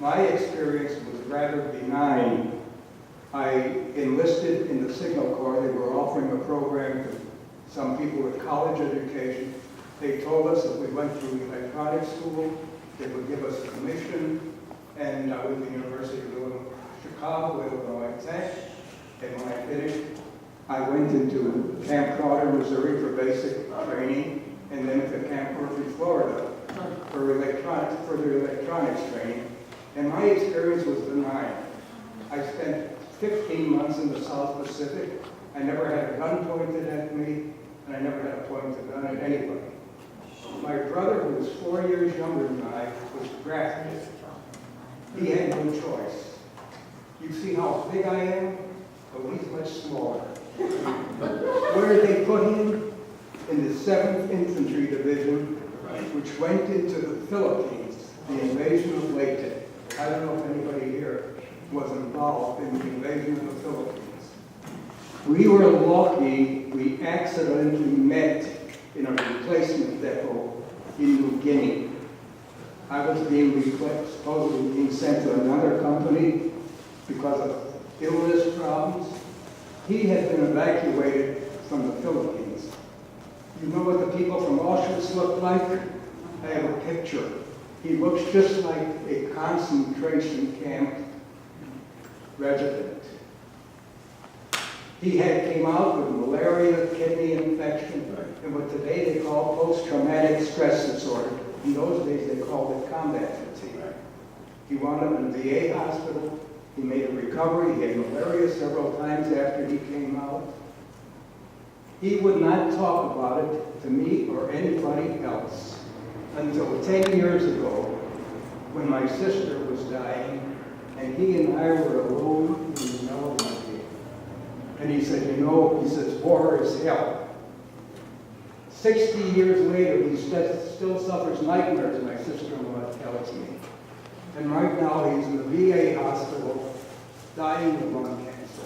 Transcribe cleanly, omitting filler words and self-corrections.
My experience was rather benign. I enlisted in the Signal Corps. They were offering a program to some people with college education. They told us if we went through electronic school, they would give us a commission, and with the University of Chicago, Illinois Tech. And when I finished, I went into Camp Crowder, Missouri for basic training, and then to Camp Murphy, Florida for further electronics training. And my experience was benign. I spent 15 months in the South Pacific. I never had a gun pointed at me, and I never had a pointed gun at anybody. My brother, who was 4 years younger than I, was drafted. He had no choice. You see how big I am? Well, he's much smaller. Where did they put him? In the 7th Infantry Division, which went into the Philippines, the invasion of Leyte. I don't know if anybody here was involved in the invasion of the Philippines. We were lucky we accidentally met in a replacement depot in New Guinea. I was supposedly being sent to another company because of illness problems. He had been evacuated from the Philippines. You know what the people from Auschwitz looked like? I have a picture. He looks just like a concentration camp resident. He came out with malaria, kidney infection, and what today they call post-traumatic stress disorder. In those days they called it combat fatigue. He wound up in the VA hospital. He made a recovery. He had malaria several times after he came out. He would not talk about it to me or anybody else until 10 years ago when my sister was dying and he and I were alone in the melody. And he said, you know, he says, war is hell. 60 years later, he still suffers nightmares, my sister-in-law tells me. And right now, he's in the VA hospital, dying of lung cancer.